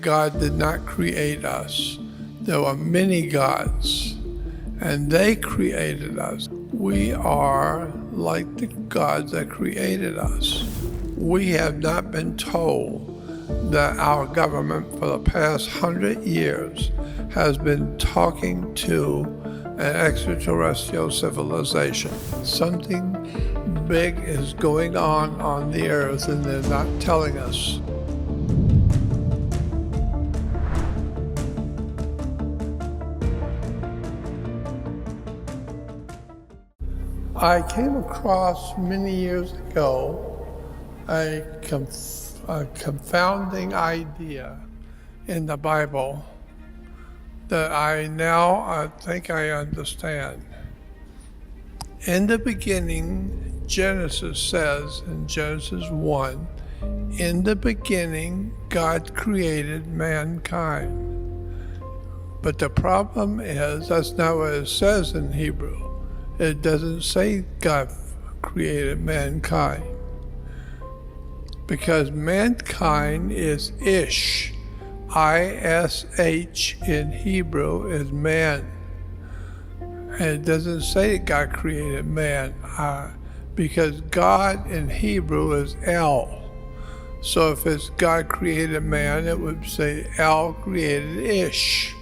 God did not create us. There were many gods, and they created us. We are like the gods that created us. We have not been told that our government for the past 100 years has been talking to an extraterrestrial civilization. Something big is going on the earth, and they're not telling us. I came across many years ago a confounding idea in the Bible that I think I understand. In the beginning, Genesis says in Genesis 1, in the beginning, God created mankind. But the problem is, that's not what it says in Hebrew. It doesn't say God created mankind. Because mankind is ish. I-S-H in Hebrew is man. And it doesn't say God created man, because God in Hebrew is El. So if it's God created man, it would say El created Ish.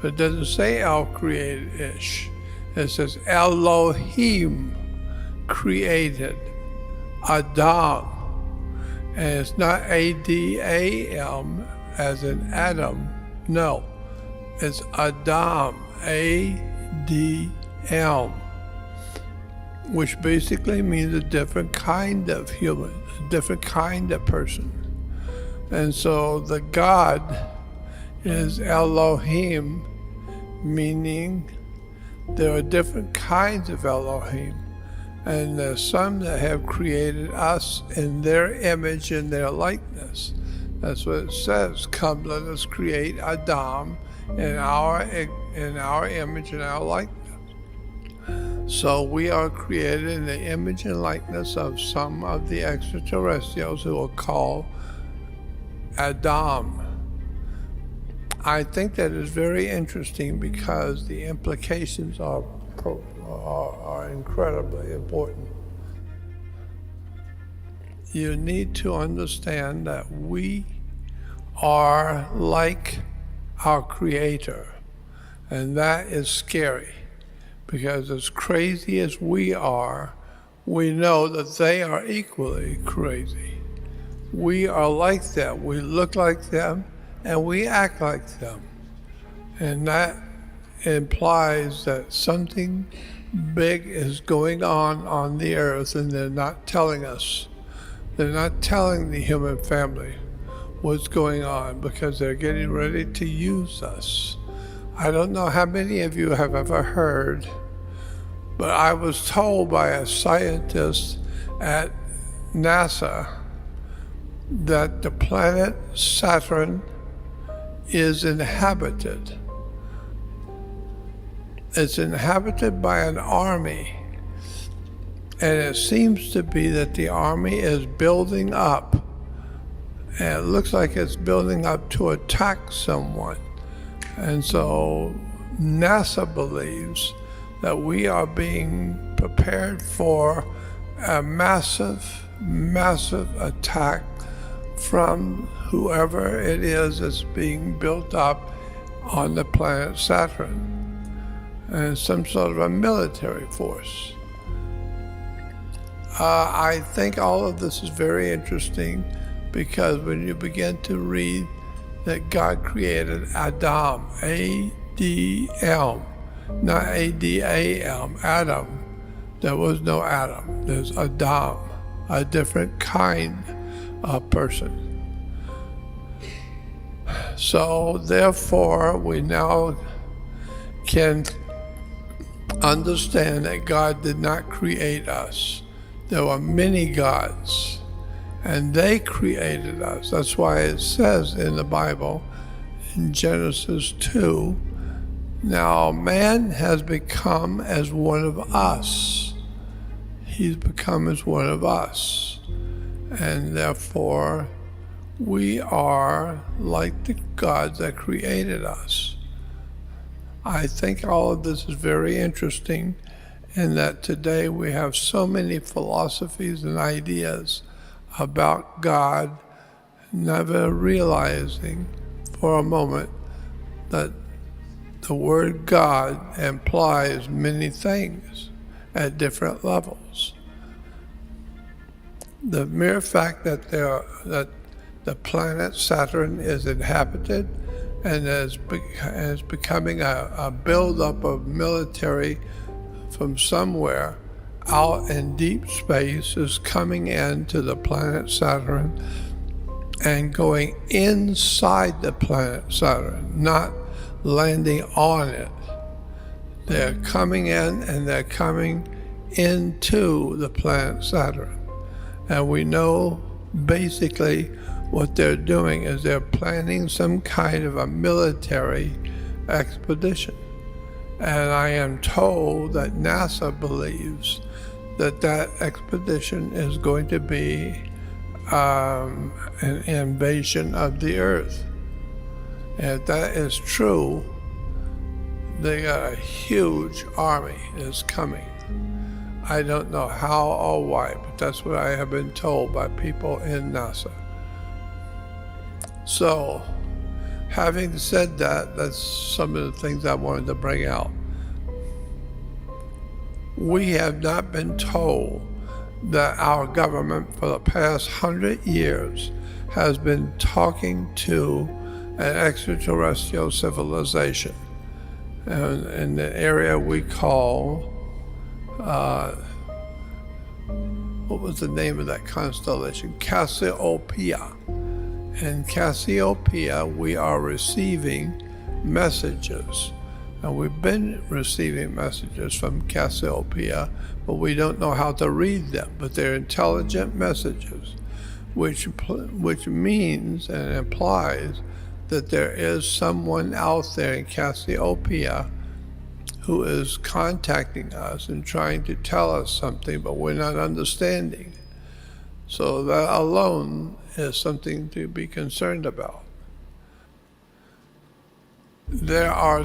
But it doesn't say El created Ish. It says Elohim created Adam. And it's not A-D-A-M as in Adam. No, it's Adam, A-D-M, which basically means a different kind of human, a different kind of person. And so the God is Elohim, meaning there are different kinds of Elohim. And there's some that have created us in their image and their likeness. That's what it says. Come, let us create Adam in our image and our likeness. So we are created in the image and likeness of some of the extraterrestrials who are called Adam. I think that is very interesting because the implications are incredibly important. You need to understand that we are like our Creator, and that is scary, because as crazy as we are, we know that they are equally crazy. We are like them, we look like them, and we act like them. And that implies that something big is going on the earth, and they're not telling us. They're not telling the human family what's going on because they're getting ready to use us. I don't know how many of you have ever heard, but I was told by a scientist at NASA that the planet Saturn is inhabited. It's inhabited by an army, and it seems to be that the army is building up, and it looks like it's building up to attack someone. And so NASA believes that we are being prepared for a massive attack from whoever it is that's being built up on the planet Saturn, and some sort of a military force. I think all of this is very interesting because when you begin to read that God created Adam, A-D-M, not A-D-A-M, Adam. There was no Adam. There's Adam, a different kind of person. So therefore, we now can understand that God did not create us. There were many gods, and they created us. That's why it says in the Bible, in Genesis 2, now man has become as one of us. He's become as one of us. And therefore, we are like the gods that created us. I think all of this is very interesting in that today we have so many philosophies and ideas about God, never realizing for a moment that the word God implies many things at different levels. The mere fact that the planet Saturn is inhabited and is becoming a buildup of military from somewhere out in deep space is coming into the planet Saturn and going inside the planet Saturn, not landing on it. They're coming in and they're coming into the planet Saturn. And we know basically what they're doing is they're planning some kind of a military expedition. And I am told that NASA believes that that expedition is going to be an invasion of the Earth. And if that is true, they got a huge army that's coming. I don't know how or why, but that's what I have been told by people in NASA. So, having said that, that's some of the things I wanted to bring out. We have not been told that our government for the past 100 years has been talking to an extraterrestrial civilization in the area we call, what was the name of that constellation? Cassiopeia. In Cassiopeia, we are receiving messages. And we've been receiving messages from Cassiopeia, but we don't know how to read them. But they're intelligent messages, which means and implies that there is someone out there in Cassiopeia who is contacting us and trying to tell us something, but we're not understanding. So that alone is something to be concerned about. There are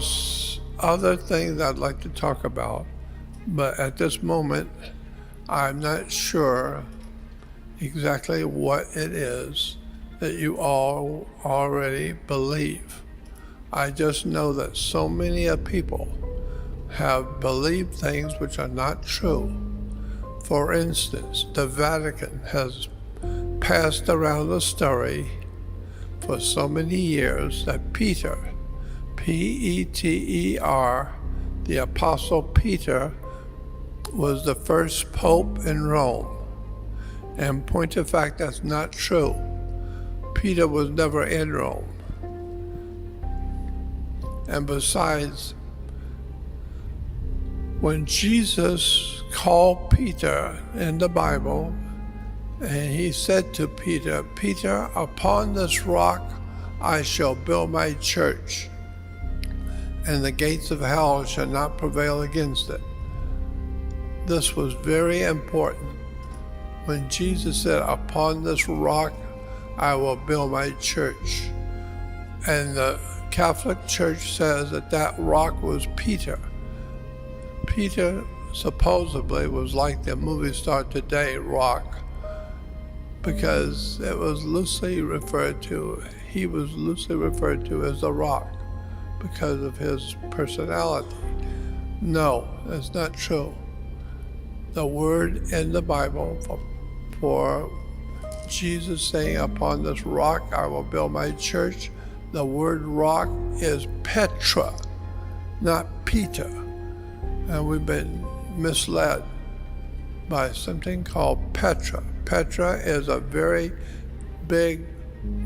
other things I'd like to talk about, but at this moment, I'm not sure exactly what it is that you all already believe. I just know that so many people have believed things which are not true. For instance, the Vatican has passed around the story for so many years that Peter, Peter, the Apostle Peter, was the first pope in Rome. And point of fact, that's not true. Peter was never in Rome. And besides, when Jesus called Peter in the Bible, and he said to Peter, "Peter, upon this rock I shall build my church, and the gates of hell shall not prevail against it." This was very important. When Jesus said, "Upon this rock I will build my church," and the Catholic Church says that that rock was Peter. Peter supposedly was like the movie star today, Rock, because it was loosely referred to, he was loosely referred to as the Rock because of his personality. No, that's not true. The word in the Bible for Jesus saying, "Upon this rock I will build my church," the word rock is Petra, not Peter. And we've been misled by something called Petra. Petra is a very big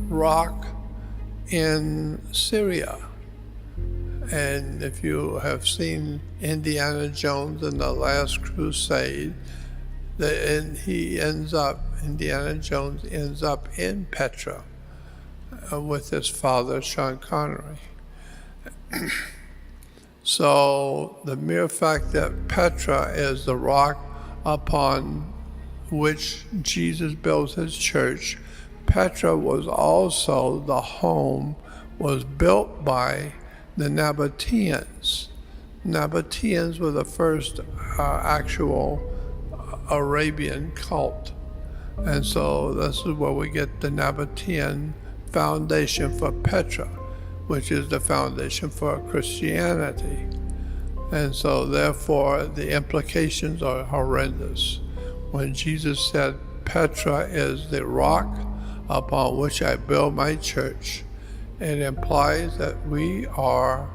rock in Syria. And if you have seen Indiana Jones in the Last Crusade, Indiana Jones ends up in Petra with his father, Sean Connery. So the mere fact that Petra is the rock upon which Jesus builds his church, Petra was also the home, was built by the Nabateans. Nabateans were the first actual Arabian cult. And so this is where we get the Nabatean foundation for Petra, which is the foundation for Christianity. And so therefore the implications are horrendous. When Jesus said, Petra is the rock upon which I build my church, it implies that we are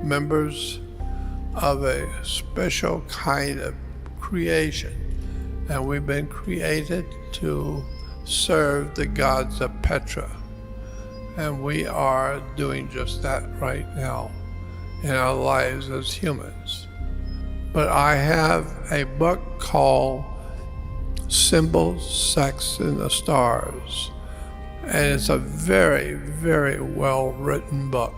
members of a special kind of creation, and we've been created to serve the gods of Petra, and we are doing just that right now in our lives as humans. But I have a book called Symbols, Sex, and the Stars, and it's a very, very well written book.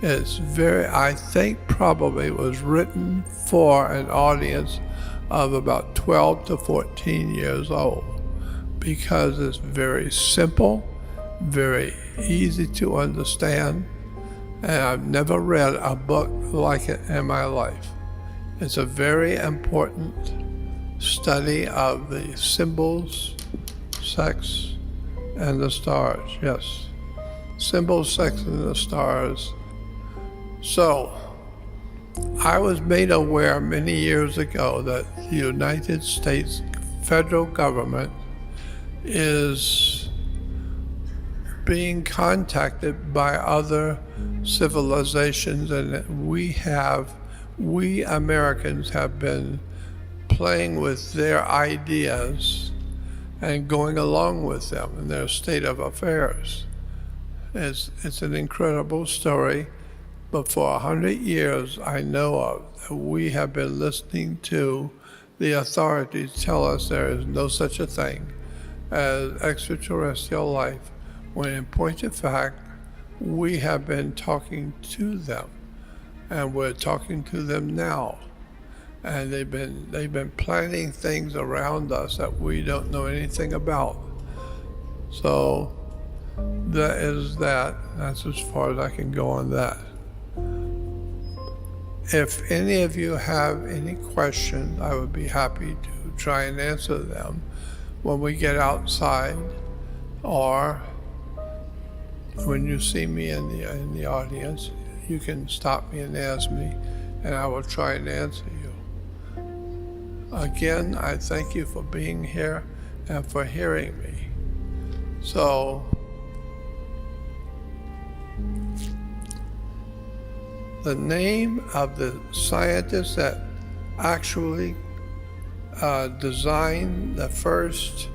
I think probably it was written for an audience of about 12 to 14 years old, because it's very simple, very easy to understand, and I've never read a book like it in my life. It's a very important study of the symbols, sex, and the stars. Yes, symbols, sex, and the stars. So, I was made aware many years ago that the United States federal government is being contacted by other civilizations, and that we Americans have been playing with their ideas and going along with them in their state of affairs. It's an incredible story. But for 100 years, I know of, that we have been listening to the authorities tell us there is no such a thing as extraterrestrial life, when in point of fact, we have been talking to them, and we're talking to them now. And they've been planning things around us that we don't know anything about. So that is that. That's as far as I can go on that. If any of you have any questions, I would be happy to try and answer them when we get outside, or when you see me in the audience, you can stop me and ask me, and I will try and answer you. Again, I thank you for being here and for hearing me. So, the name of the scientist that actually designed the first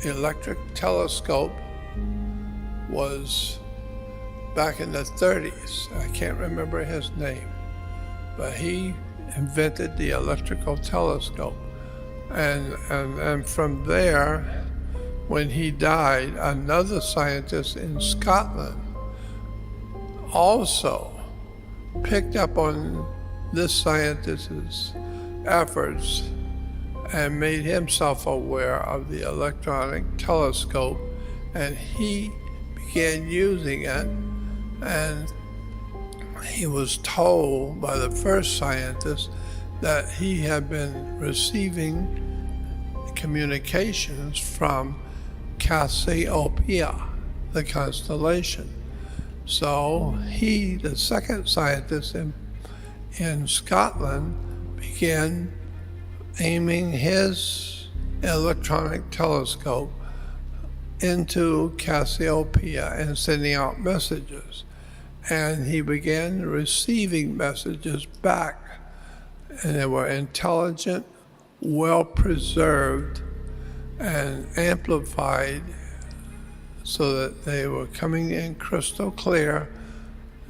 electric telescope was back in the 30s. I can't remember his name, but he invented the electrical telescope. And from there, when he died, another scientist in Scotland also picked up on this scientist's efforts and made himself aware of the electronic telescope, and he began using it, and he was told by the first scientist that he had been receiving communications from Cassiopeia, the constellation. So he, the second scientist in Scotland, began aiming his electronic telescope into Cassiopeia and sending out messages. And he began receiving messages back, and they were intelligent, well preserved, and amplified, so that they were coming in crystal clear.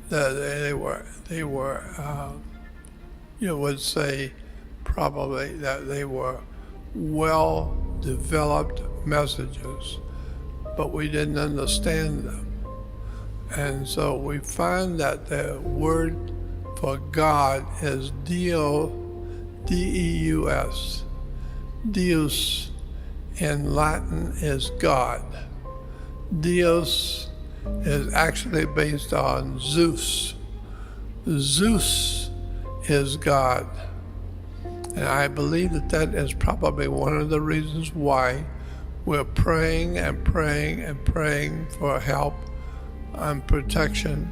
That they were you would say probably that they were well developed messages, but we didn't understand them. And so we find that the word for God is Deus, Deus in Latin is God. Deus is actually based on Zeus. Zeus is God. And I believe that that is probably one of the reasons why we're praying and praying and praying for help and protection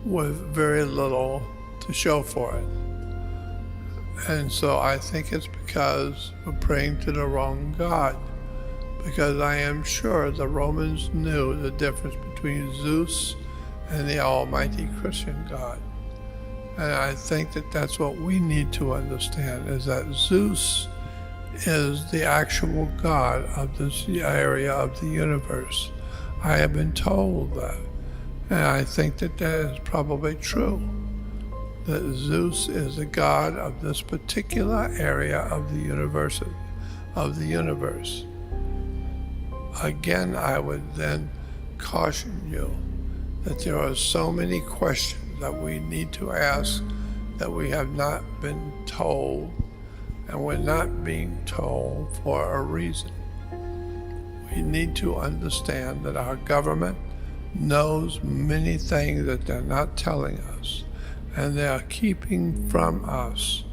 with very little to show for it. And so I think it's because we're praying to the wrong God. Because I am sure the Romans knew the difference between Zeus and the Almighty Christian God. And I think that that's what we need to understand, is that Zeus is the actual God of this area of the universe. I have been told that. And I think that that is probably true, that Zeus is the God of this particular area of the universe. Again, I would then caution you that there are so many questions that we need to ask that we have not been told, and we're not being told for a reason. We need to understand that our government knows many things that they're not telling us, and they are keeping from us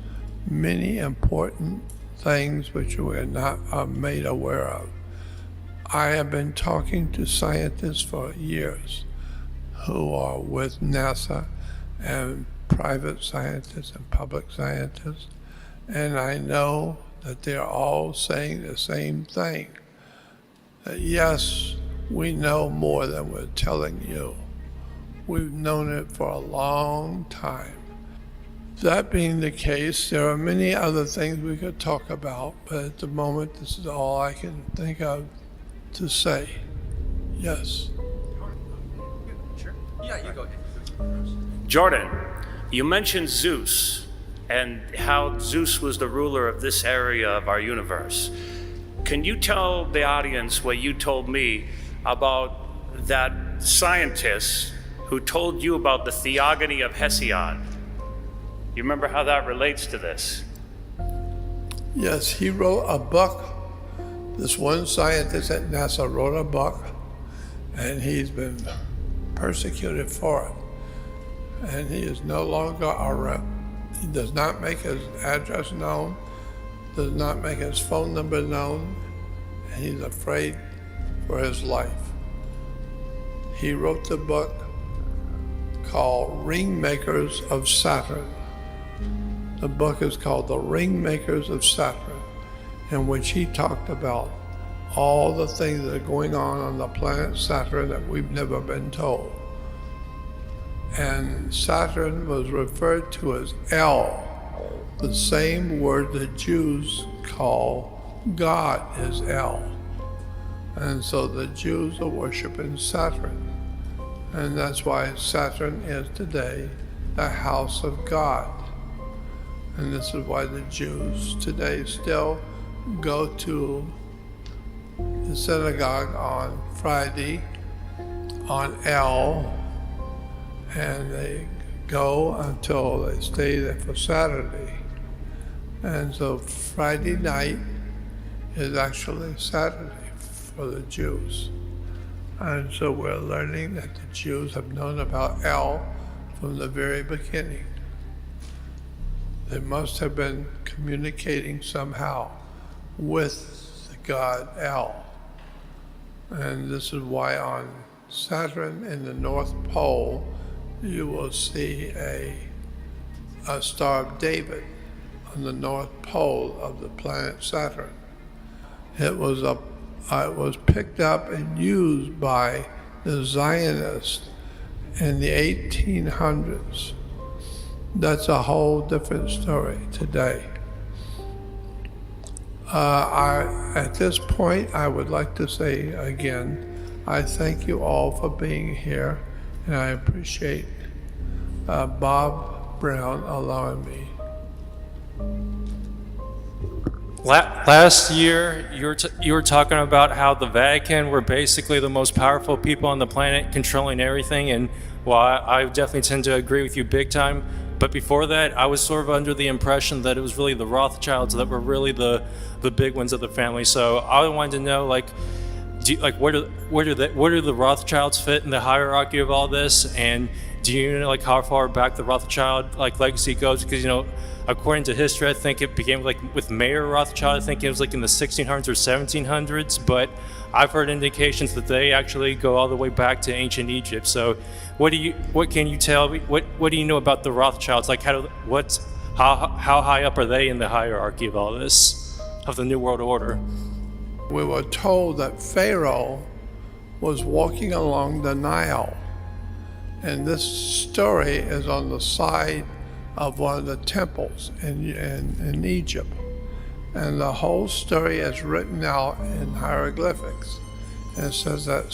many important things which we are not made aware of. I have been talking to scientists for years who are with NASA and private scientists and public scientists, and I know that they're all saying the same thing, that yes, we know more than we're telling you. We've known it for a long time. That being the case, there are many other things we could talk about, but at the moment, this is all I can think of to say. Yes. Sure. Yeah, you go ahead. Jordan, you mentioned Zeus and how Zeus was the ruler of this area of our universe. Can you tell the audience what you told me about that scientist who told you about the theogony of Hesiod? You remember how that relates to this? Yes, he wrote a book. This one scientist at NASA wrote a book, and he's been persecuted for it. And he is no longer around. He does not make his address known, does not make his phone number known, and he's afraid for his life. He wrote the book called Ringmakers of Saturn. The book is called The Ringmakers of Saturn, in which he talked about all the things that are going on the planet Saturn that we've never been told. And Saturn was referred to as El, the same word the Jews call God is El. And so the Jews are worshiping Saturn. And that's why Saturn is today the house of God. And this is why the Jews today still go to the synagogue on Friday, on El, and they go until they stay there for Saturday. And so Friday night is actually Saturday for the Jews. And so we're learning that the Jews have known about El from the very beginning. They must have been communicating somehow with the god El. And this is why on Saturn in the North Pole, you will see a Star of David on the North Pole of the planet Saturn. It was picked up and used by the Zionists in the 1800s. That's a whole different story today. At this point, I would like to say again, I thank you all for being here, and I appreciate Bob Brown allowing me. Last year, you were talking about how the Vatican were basically the most powerful people on the planet, controlling everything. And while I definitely tend to agree with you big time, but before that, I was sort of under the impression that it was really the Rothschilds that were really the big ones of the family. So I wanted to know, like, where do the Rothschilds fit in the hierarchy of all this? And do you know, like, how far back the Rothschild, like, legacy goes? Because, you know, according to history, I think it began, like, with Mayer Rothschild. I think it was, like, in the 1600s or 1700s. But I've heard indications that they actually go all the way back to ancient Egypt. So what can you tell me? What do you know about the Rothschilds? Like, how high up are they in the hierarchy of all this, of the New World Order? We were told that Pharaoh was walking along the Nile. And this story is on the side of one of the temples in Egypt. And the whole story is written out in hieroglyphics. And it says that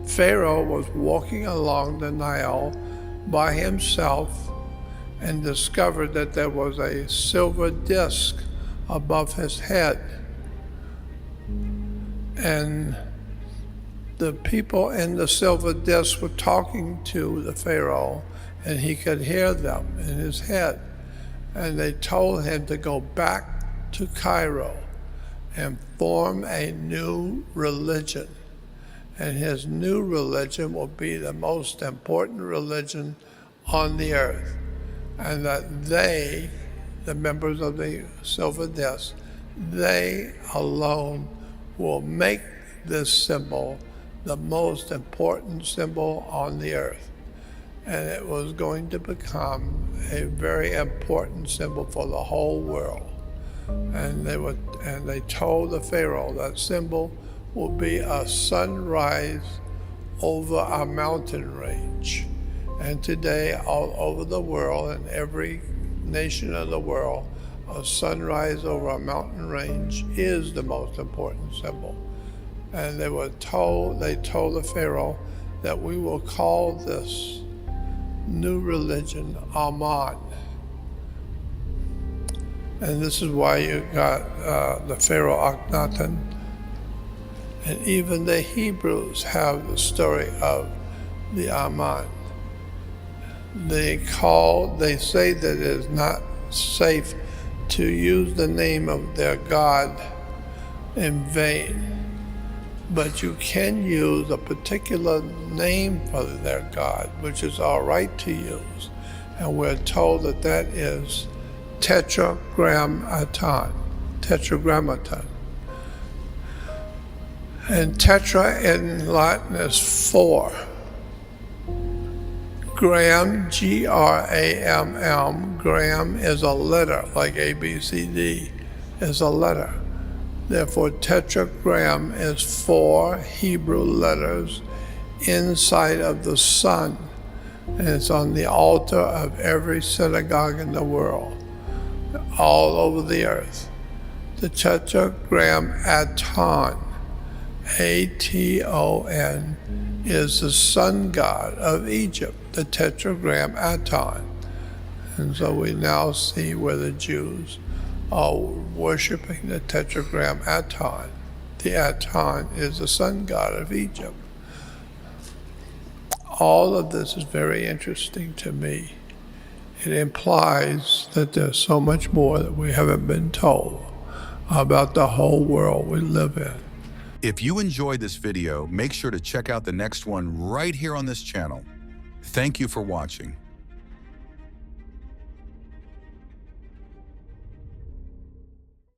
Pharaoh was walking along the Nile by himself and discovered that there was a silver disc above his head. And the people in the silver disc were talking to the Pharaoh, and he could hear them in his head. And they told him to go back to Cairo and form a new religion. And his new religion will be the most important religion on the earth. And that they, the members of the silver disc, they alone will make this symbol the most important symbol on the earth. And it was going to become a very important symbol for the whole world. And they told the Pharaoh that symbol will be a sunrise over a mountain range. And today, all over the world, in every nation of the world, a sunrise over a mountain range is the most important symbol. And they told the Pharaoh that we will call this new religion Aman. And this is why you got the Pharaoh Akhenaten. And even the Hebrews have the story of the Aman. They say that it is not safe to use the name of their God in vain, but you can use a particular name for their God, which is all right to use. And we're told that that is tetragrammaton. And tetra in Latin is 4. Gram, G-R-A-M-M, gram is a letter, like A, B, C, D is a letter. Therefore, tetragram is 4 Hebrew letters inside of the sun. And it's on the altar of every synagogue in the world, all over the earth. The tetragrammaton, A-T-O-N, is the sun god of Egypt, the tetragrammaton. And so we now see where the Jews are worshiping the tetragrammaton. The Aton is the sun god of Egypt. All of this is very interesting to me. It implies that there's so much more that we haven't been told about the whole world we live in. If you enjoyed this video, make sure to check out the next one right here on this channel. Thank you for watching.